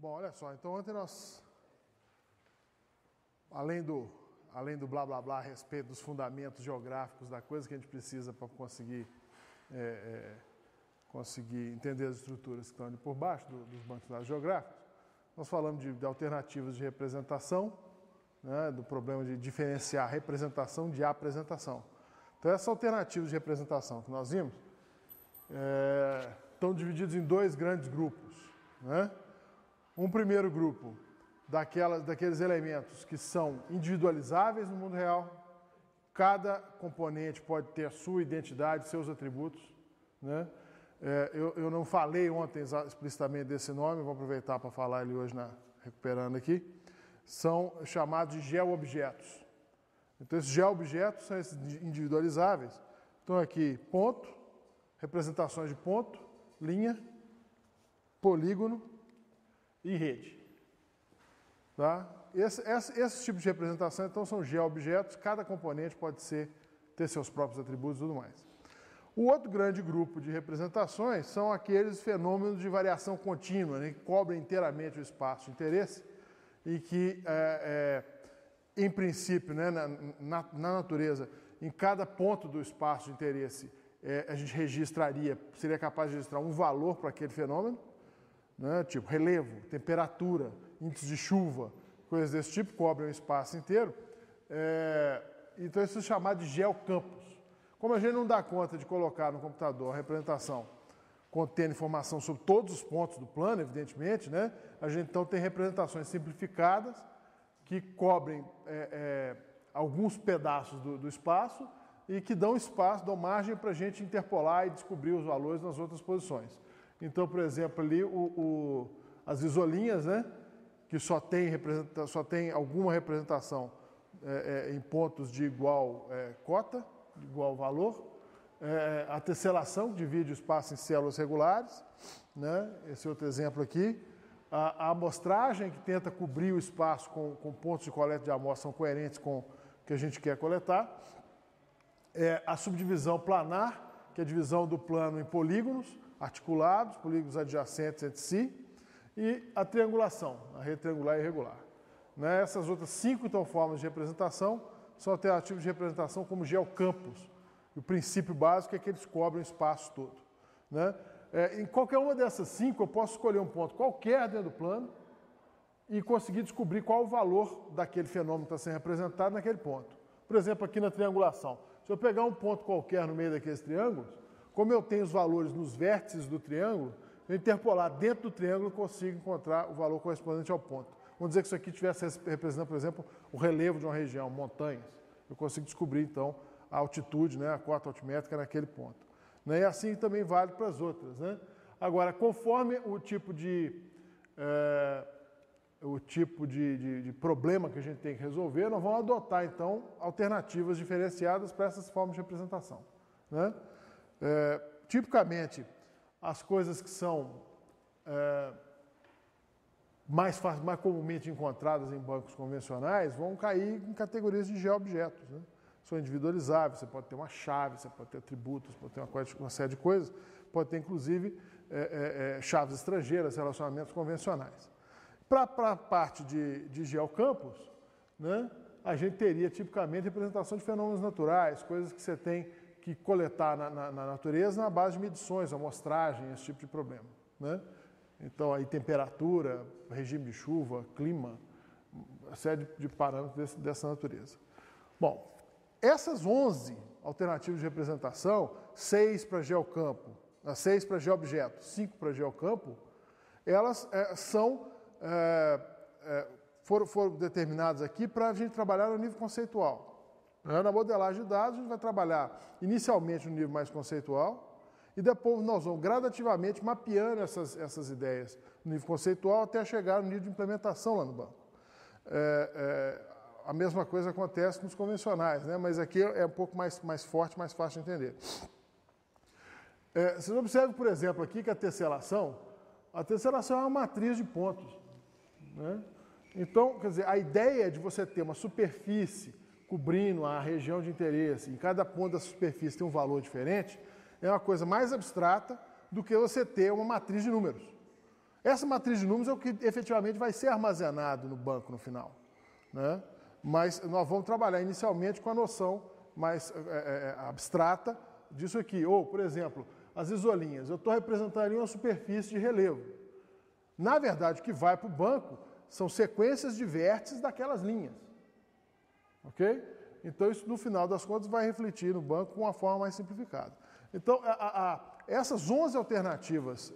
Olha só, então ontem nós, além do blá blá blá a respeito dos fundamentos geográficos da coisa que a gente precisa para conseguir entender as estruturas que estão ali por baixo dos bancos de dados geográficos, nós falamos de alternativas de representação, né, do problema de diferenciar representação de apresentação. Então essas alternativas de representação que nós vimos estão divididas em dois grandes grupos, né? Um primeiro grupo daqueles elementos que são individualizáveis no mundo real. Cada componente pode ter a sua identidade, seus atributos, né? Eu não falei ontem explicitamente desse nome, vou aproveitar para falar ele hoje, recuperando aqui. São chamados de geoobjetos. Então, esses geoobjetos são esses individualizáveis. Então, aqui, ponto, representações de ponto, linha, polígono e rede. Tá? Esse tipo de representação, então, são geoobjetos, cada componente pode ter seus próprios atributos e tudo mais. O outro grande grupo de representações são aqueles fenômenos de variação contínua, né, que cobrem inteiramente o espaço de interesse e que, em princípio, né, na natureza, em cada ponto do espaço de interesse, a gente seria capaz de registrar um valor para aquele fenômeno, né, tipo relevo, temperatura, índice de chuva, coisas desse tipo, cobrem o espaço inteiro. Então, isso é chamado de geocampos. Como a gente não dá conta de colocar no computador a representação contendo informação sobre todos os pontos do plano, evidentemente, né, a gente então tem representações simplificadas que cobrem alguns pedaços do espaço e que dão margem para a gente interpolar e descobrir os valores nas outras posições. Então, por exemplo, ali as isolinhas, né, que só tem alguma representação em pontos de igual cota, de igual valor, a tesselação, que divide o espaço em células regulares, né, esse outro exemplo aqui, a amostragem, que tenta cobrir o espaço com pontos de coleta de amostra são coerentes com o que a gente quer coletar, a subdivisão planar, que é a divisão do plano em polígonos articulados, polígonos adjacentes entre si, e a triangulação, a rede triangular e irregular. Né? Essas outras 5 então, formas de representação são alternativas de representação como geocampos. O princípio básico é que eles cobrem o espaço todo. Né? Em qualquer uma dessas 5, eu posso escolher um ponto qualquer dentro do plano e conseguir descobrir qual o valor daquele fenômeno que está sendo representado naquele ponto. Por exemplo, aqui na triangulação. Se eu pegar um ponto qualquer no meio daqueles triângulos, como eu tenho os valores nos vértices do triângulo, eu interpolar dentro do triângulo, consigo encontrar o valor correspondente ao ponto. Vamos dizer que isso aqui estivesse representando, por exemplo, o relevo de uma região, montanhas. Eu consigo descobrir, então, a altitude, né, a cota altimétrica naquele ponto. Né, e assim também vale para as outras. Né? Agora, conforme o tipo de problema que a gente tem que resolver, nós vamos adotar, então, alternativas diferenciadas para essas formas de representação. Né? Tipicamente, as coisas que são mais comumente encontradas em bancos convencionais vão cair em categorias de geoobjetos. Né? São individualizáveis, você pode ter uma chave, você pode ter atributos, pode ter uma série de coisas, pode ter, inclusive, chaves estrangeiras, relacionamentos convencionais. Para a parte de geocampos, né, a gente teria, tipicamente, representação de fenômenos naturais, coisas que você tem que coletar na natureza na base de medições, amostragem, esse tipo de problema. Né? Então, aí, temperatura, regime de chuva, clima, uma série de parâmetros dessa natureza. Bom, essas 11 alternativas de representação, 6 para geocampo, 6 para geoobjeto, 5 para geocampo, elas foram determinadas aqui para a gente trabalhar no nível conceitual. Na modelagem de dados, a gente vai trabalhar inicialmente no nível mais conceitual e depois nós vamos gradativamente mapeando essas ideias no nível conceitual até chegar no nível de implementação lá no banco. A mesma coisa acontece nos convencionais, né? Mas aqui é um pouco mais forte, mais fácil de entender. Vocês observam, por exemplo, aqui que a tesselação é uma matriz de pontos, né? Então, quer dizer, a ideia de você ter uma superfície cobrindo a região de interesse, em cada ponto da superfície tem um valor diferente, é uma coisa mais abstrata do que você ter uma matriz de números. Essa matriz de números é o que efetivamente vai ser armazenado no banco no final, né? Mas nós vamos trabalhar inicialmente com a noção mais abstrata disso aqui. Ou, por exemplo, as isolinhas. Eu estou representando ali uma superfície de relevo. Na verdade, o que vai para o banco são sequências de vértices daquelas linhas. Ok? Então, isso, no final das contas, vai refletir no banco com uma forma mais simplificada. Então, essas 11 alternativas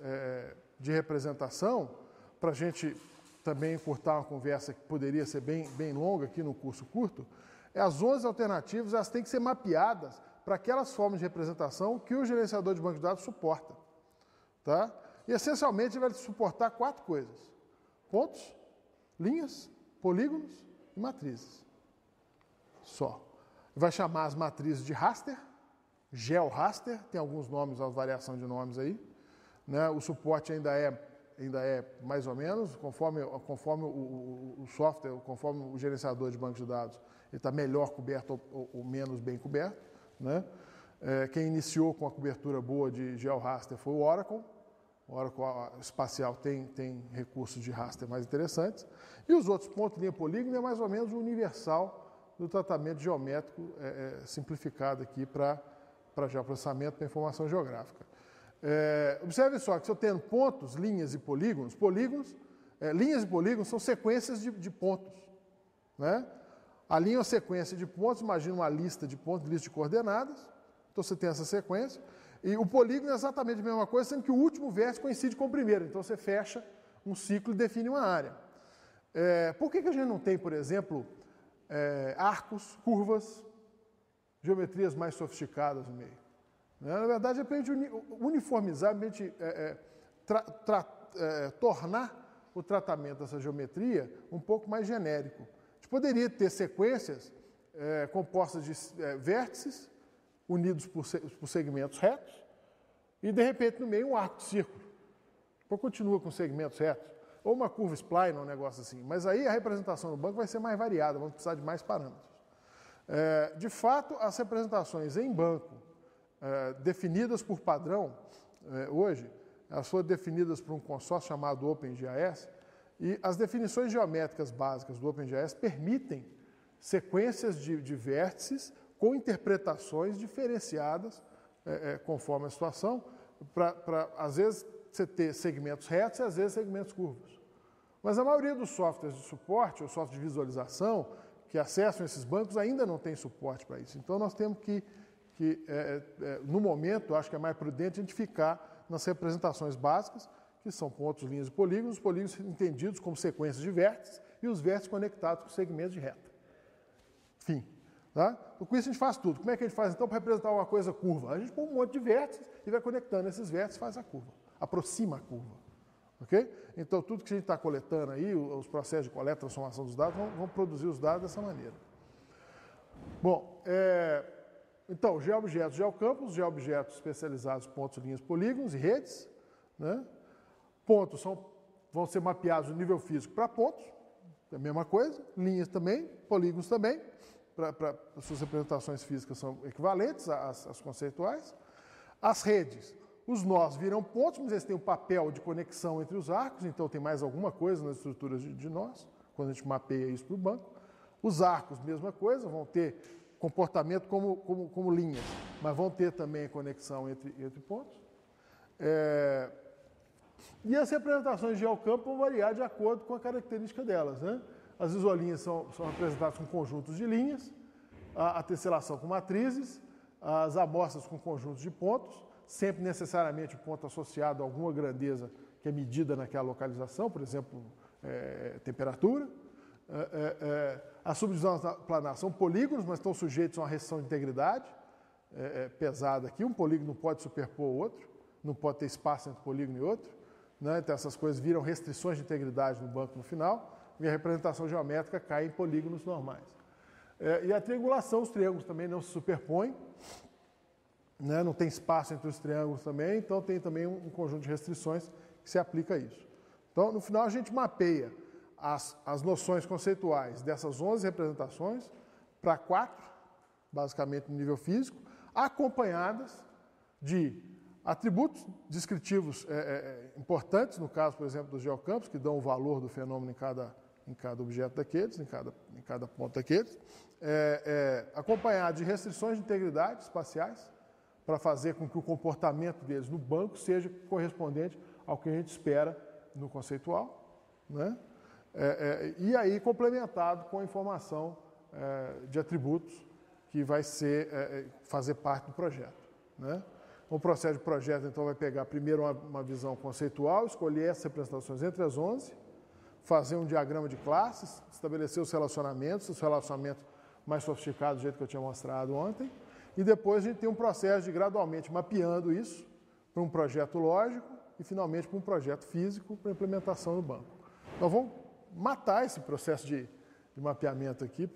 de representação, para a gente também encurtar uma conversa que poderia ser bem longa aqui no curso curto, as 11 alternativas elas têm que ser mapeadas para aquelas formas de representação que o gerenciador de banco de dados suporta. Tá? E, essencialmente, ele vai suportar 4 coisas: pontos, linhas, polígonos e matrizes. Só. Vai chamar as matrizes de raster, GeoRaster, tem alguns nomes, uma variação de nomes aí, né? O suporte ainda é mais ou menos, conforme o software, conforme o gerenciador de banco de dados, ele está melhor coberto ou menos bem coberto, né? Quem iniciou com a cobertura boa de GeoRaster foi o Oracle. O Oracle espacial tem recursos de raster mais interessantes. E os outros pontos, linha, polígono, é mais ou menos o universal do tratamento geométrico simplificado aqui para geoprocessamento para informação geográfica. Observe só que se eu tenho pontos, linhas e polígonos, linhas e polígonos são sequências de pontos, né? A linha é uma sequência de pontos, imagina uma lista de pontos, lista de coordenadas, então você tem essa sequência, e o polígono é exatamente a mesma coisa, sendo que o último vértice coincide com o primeiro, então você fecha um ciclo e define uma área. Por que a gente não tem, por exemplo, arcos, curvas, geometrias mais sofisticadas no meio? Na verdade, é para a gente uniformizar, para a gente tornar o tratamento dessa geometria um pouco mais genérico. A gente poderia ter sequências compostas de vértices unidos por segmentos retos e, de repente, no meio um arco de círculo. Então, continua com segmentos retos. Ou uma curva spline, um negócio assim. Mas aí a representação no banco vai ser mais variada, vamos precisar de mais parâmetros. De fato, as representações em banco, definidas por padrão, hoje, elas foram definidas por um consórcio chamado OpenGIS, e as definições geométricas básicas do OpenGIS permitem sequências de vértices com interpretações diferenciadas conforme a situação, para, às vezes, você ter segmentos retos e, às vezes, segmentos curvos. Mas a maioria dos softwares de suporte, ou softwares de visualização, que acessam esses bancos, ainda não tem suporte para isso. Então, nós temos que no momento, acho que é mais prudente a gente ficar nas representações básicas, que são pontos, linhas e polígonos, os polígonos entendidos como sequências de vértices e os vértices conectados com segmentos de reta. Fim. Tá? Com isso a gente faz tudo. Como é que a gente faz então para representar uma coisa curva? A gente põe um monte de vértices e vai conectando esses vértices e faz a curva. Aproxima a curva. Ok? Então tudo que a gente está coletando aí, os processos de coleta e transformação dos dados, vão produzir os dados dessa maneira. Bom, então, geoobjetos, geocampos, geoobjetos especializados, pontos, linhas, polígonos e redes, né? Pontos vão ser mapeados no nível físico para pontos, é a mesma coisa, linhas também, polígonos também, para as suas representações físicas são equivalentes às conceituais. As redes, os nós viram pontos, mas eles têm um papel de conexão entre os arcos, então tem mais alguma coisa nas estruturas de nós, quando a gente mapeia isso para o banco. Os arcos, mesma coisa, vão ter comportamento como linhas, mas vão ter também conexão entre pontos. E as representações de geocampo vão variar de acordo com a característica delas, né? As isolinhas são representadas com conjuntos de linhas, a tesselação com matrizes, as amostras com conjuntos de pontos, sempre necessariamente o ponto associado a alguma grandeza que é medida naquela localização, por exemplo, temperatura. A subdivisão planar são polígonos, mas estão sujeitos a uma restrição de integridade pesada aqui. Um polígono não pode superpor o outro, não pode ter espaço entre um polígono e outro. Né? Então, essas coisas viram restrições de integridade no banco no final, e a representação geométrica cai em polígonos normais. E a triangulação, os triângulos também não se superpõem, né? Não tem espaço entre os triângulos também, então tem também um conjunto de restrições que se aplica a isso. Então, no final, a gente mapeia as noções conceituais dessas 11 representações para 4, basicamente no nível físico, acompanhadas de atributos descritivos importantes, no caso, por exemplo, dos geocampos, que dão o valor do fenômeno em cada objeto daqueles, em cada ponto daqueles, acompanhado de restrições de integridade espaciais, para fazer com que o comportamento deles no banco seja correspondente ao que a gente espera no conceitual, né? E aí complementado com a informação de atributos que vai fazer parte do projeto, né? O processo de projeto, então, vai pegar primeiro uma visão conceitual, escolher essas representações entre as 11, fazer um diagrama de classes, estabelecer os relacionamentos mais sofisticados, do jeito que eu tinha mostrado ontem, e depois a gente tem um processo de gradualmente mapeando isso para um projeto lógico e, finalmente, para um projeto físico para implementação no banco. Então, vamos matar esse processo de mapeamento aqui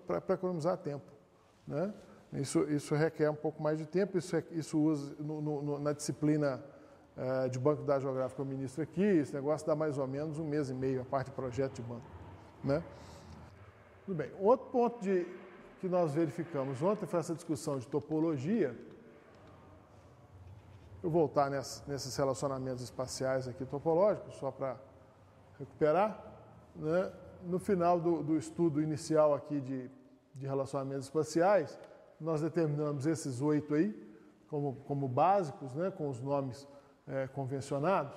para economizar tempo, né? Isso requer um pouco mais de tempo, isso usa na disciplina de banco de dados geográfico que eu ministro aqui, esse negócio dá mais ou menos 1 mês e meio, a parte de projeto de banco, né? Tudo bem. Outro ponto que nós verificamos ontem foi essa discussão de topologia. Eu vou voltar nesses relacionamentos espaciais aqui topológicos, só para recuperar, né? No final do estudo inicial aqui de relacionamentos espaciais, nós determinamos esses 8 aí como básicos, né? Com os nomes convencionados,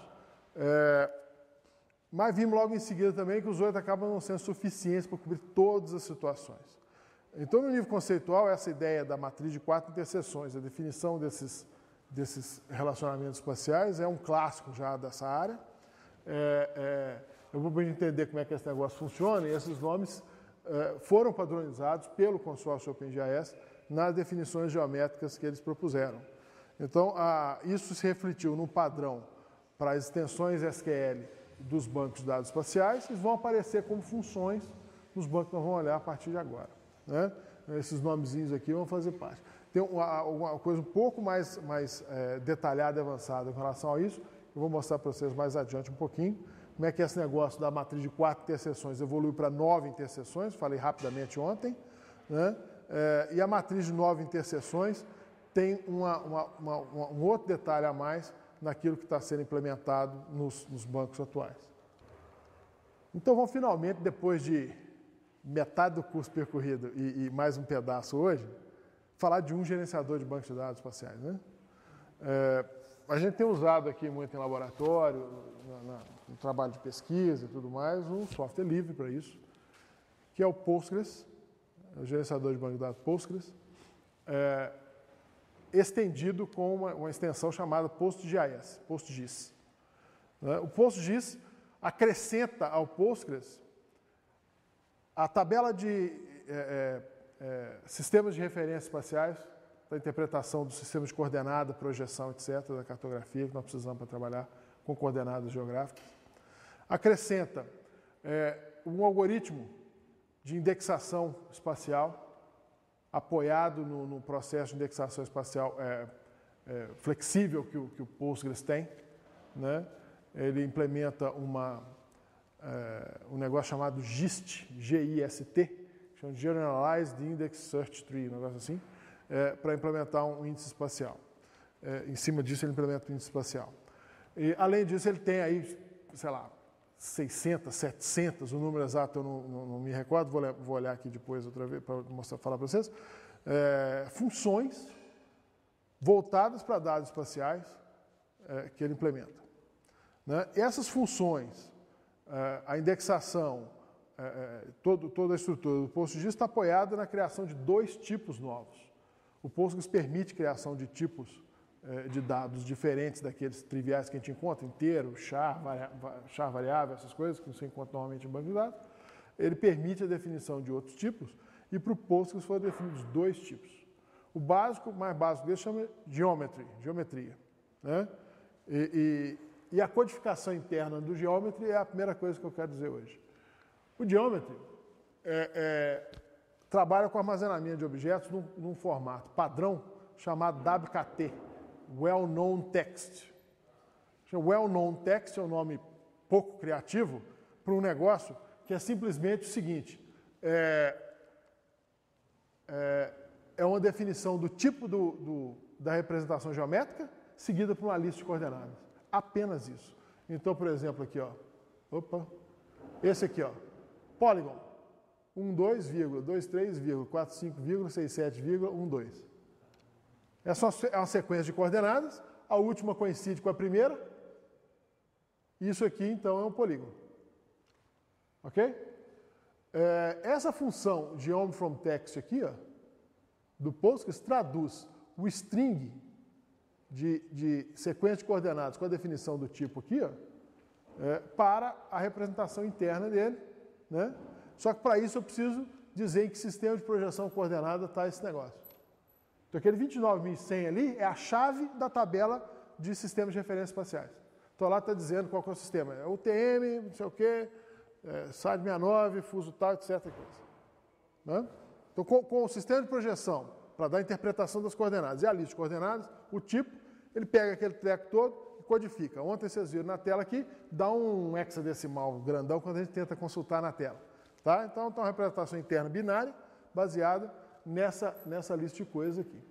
mas vimos logo em seguida também que os 8 acabam não sendo suficientes para cobrir todas as situações. Então, no nível conceitual, essa ideia da matriz de 4 interseções, a definição desses relacionamentos espaciais é um clássico já dessa área. Eu vou entender como é que esse negócio funciona, e esses nomes foram padronizados pelo consórcio OpenGIS nas definições geométricas que eles propuseram. Então, isso se refletiu num padrão para as extensões SQL dos bancos de dados espaciais, eles vão aparecer como funções nos bancos que nós vamos olhar a partir de agora, né? Esses nomezinhos aqui vão fazer parte. Tem uma coisa um pouco mais detalhada e avançada em relação a isso, eu vou mostrar para vocês mais adiante um pouquinho, como é que esse negócio da matriz de 4 interseções evoluiu para 9 interseções, falei rapidamente ontem, né? E a matriz de 9 interseções tem um outro detalhe a mais naquilo que está sendo implementado nos bancos atuais. Então, vamos finalmente, depois de metade do curso percorrido e mais um pedaço hoje, falar de um gerenciador de bancos de dados espaciais, né? A gente tem usado aqui muito em laboratório, no trabalho de pesquisa e tudo mais, um software livre para isso, que é o Postgres, o gerenciador de banco de dados Postgres, estendido com uma extensão chamada PostGIS. O PostGIS acrescenta ao Postgres a tabela de sistemas de referência espaciais, para interpretação do sistema de coordenada, projeção, etc., da cartografia que nós precisamos para trabalhar com coordenadas geográficas. Acrescenta um algoritmo de indexação espacial, apoiado no processo de indexação espacial flexível que o Postgres tem, né? Ele implementa um negócio chamado GIST, G-I-S-T, que chama Generalized Index Search Tree, um negócio assim, para implementar um índice espacial. Em cima disso, ele implementa um índice espacial. E, além disso, ele tem aí, sei lá, 600, 700, o número exato eu não me recordo, vou olhar aqui depois outra vez para falar para vocês, funções voltadas para dados espaciais que ele implementa, né? E essas funções, a indexação, toda a estrutura do PostGIS está apoiada na criação de 2 tipos novos. O Postgres permite criação de tipos de dados diferentes daqueles triviais que a gente encontra, inteiro, char variável, essas coisas que você encontra normalmente em banco de dados. Ele permite a definição de outros tipos e para o Postgres foram definidos 2 tipos. O mais básico dele chama geometria. Né? E a codificação interna do geometry é a primeira coisa que eu quero dizer hoje. O geometry trabalha com armazenamento de objetos num formato padrão chamado WKT, Well Known Text. Well Known Text é um nome pouco criativo para um negócio que é simplesmente o seguinte, é uma definição do tipo da representação geométrica seguida por uma lista de coordenadas. Apenas isso. Então, por exemplo, aqui, ó. Esse aqui, ó. Polygon. 12,23,45,67,12. É uma sequência de coordenadas. A última coincide com a primeira. Isso aqui, então, é um polígono. Ok? Essa função geom_from_text aqui, ó, do Postgres, traduz o string de sequência de coordenadas com a definição do tipo aqui, ó, para a representação interna dele. Né? Só que para isso eu preciso dizer em que sistema de projeção coordenada está esse negócio. Então aquele 29.100 ali é a chave da tabela de sistemas de referência espaciais. Então lá está dizendo qual que é o sistema. É UTM, não sei o quê, SAD 69, fuso tal, etc. Né? Então com o sistema de projeção, para dar a interpretação das coordenadas e a lista de coordenadas, o tipo, ele pega aquele treco todo e codifica. Ontem vocês viram na tela aqui, dá um hexadecimal grandão quando a gente tenta consultar na tela. Tá? Então, tem uma representação interna binária baseada nessa lista de coisas aqui.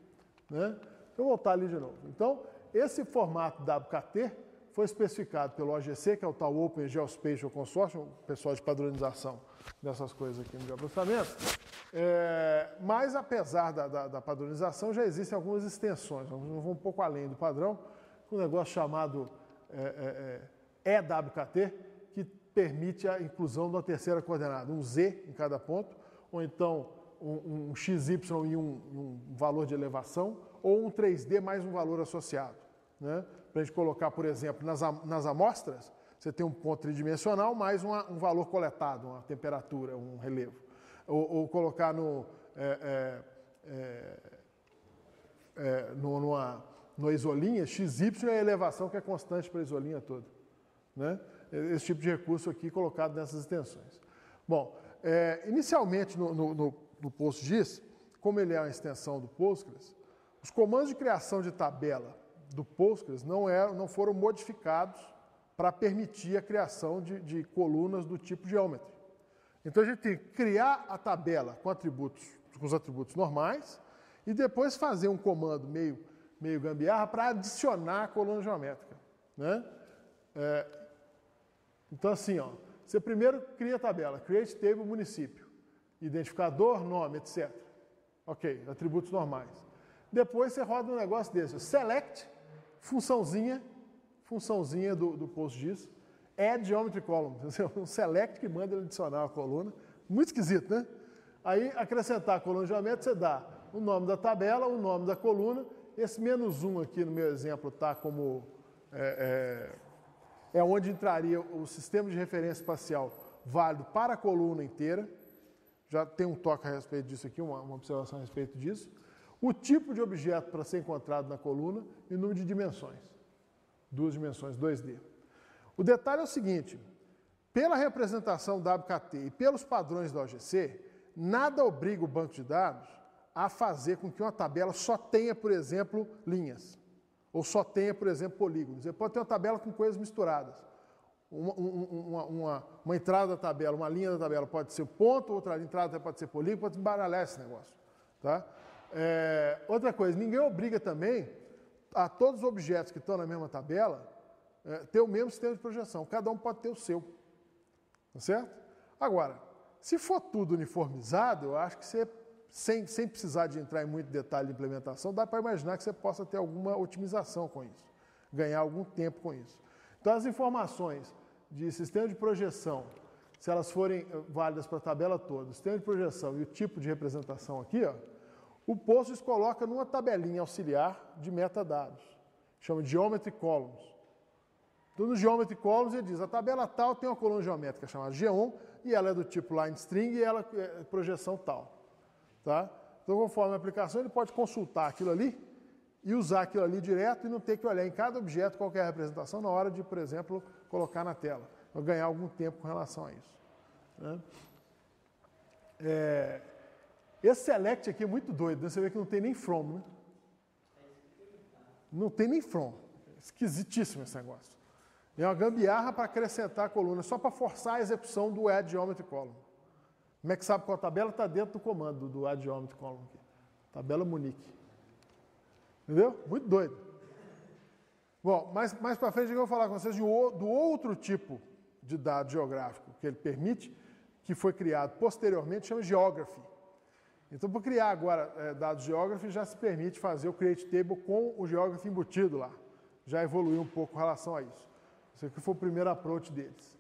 Né? Vou voltar ali de novo. Então, esse formato WKT foi especificado pelo OGC, que é o tal Open Geospatial Consortium, o pessoal de padronização dessas coisas aqui no geoprocessamento. Mas, apesar da padronização, já existem algumas extensões. Vamos um pouco além do padrão, um negócio chamado EWKT, que permite a inclusão de uma terceira coordenada, um Z em cada ponto, ou então um XY e um valor de elevação, ou um 3D mais um valor associado. Né? Para a gente colocar, por exemplo, nas amostras, você tem um ponto tridimensional mais um valor coletado, uma temperatura, um relevo. Ou colocar numa isolinha, XY é a elevação que é constante para a isolinha toda. Né? Esse tipo de recurso aqui colocado nessas extensões. Bom, inicialmente no PostGIS, como ele é uma extensão do Postgres, os comandos de criação de tabela do Postgres não foram modificados para permitir a criação de colunas do tipo geometry. Então a gente tem que criar a tabela com os atributos normais e depois fazer um comando meio gambiarra para adicionar a coluna geométrica. Né? Então assim, ó, você primeiro cria a tabela, create table município, identificador, nome, etc. Ok, atributos normais. Depois você roda um negócio desse, select, funçãozinha do PostGIS, add geometry column, um select que manda ele adicionar a coluna, muito esquisito, né? Aí acrescentar a coluna geométrica, você dá o nome da tabela, o nome da coluna, esse -1 aqui no meu exemplo está como onde entraria o sistema de referência espacial válido para a coluna inteira. Já tem um toque a respeito disso aqui, uma observação a respeito disso. O tipo de objeto para ser encontrado na coluna e o número de dimensões. 2 dimensões, 2D. O detalhe é o seguinte, pela representação WKT e pelos padrões da OGC, nada obriga o banco de dados a fazer com que uma tabela só tenha, por exemplo, linhas. Ou só tenha, por exemplo, polígonos. Você pode ter uma tabela com coisas misturadas. Uma entrada da tabela, uma linha da tabela pode ser ponto, outra entrada pode ser polígono, pode embaralhar esse negócio. Tá? Outra coisa, ninguém obriga também a todos os objetos que estão na mesma tabela ter o mesmo sistema de projeção. Cada um pode ter o seu. Tá certo? Agora, se for tudo uniformizado, eu acho que você, sem precisar de entrar em muito detalhe de implementação, dá para imaginar que você possa ter alguma otimização com isso, ganhar algum tempo com isso. Então, as informações de sistema de projeção, se elas forem válidas para a tabela toda, o sistema de projeção e o tipo de representação aqui, ó, o Postgres coloca numa tabelinha auxiliar de metadados. chama de Geometry Columns. Então, no Geometry Columns, ele diz, a tabela tal tem uma coluna geométrica chamada Geom, e ela é do tipo line string, e ela é projeção tal. Tá? Então, conforme a aplicação, ele pode consultar aquilo ali e usar aquilo ali direto e não ter que olhar em cada objeto qual é a representação na hora de, por exemplo, colocar na tela. Vai ganhar algum tempo com relação a isso. Né? Esse select aqui é muito doido, né? Você vê que não tem nem from, né? Não tem nem from. Esquisitíssimo esse negócio. É uma gambiarra para acrescentar a coluna, só para forçar a execução do add geometry column. Como é que sabe qual tabela? Está dentro do comando do add geometry column aqui. Tabela Munique. Entendeu? Muito doido. Bom, mais para frente eu vou falar com vocês do outro tipo de dado geográfico que ele permite, que foi criado posteriormente, chama Geography. Então, para criar agora dados Geography, já se permite fazer o Create Table com o Geography embutido lá. Já evoluiu um pouco em relação a isso. Esse aqui foi o primeiro approach deles.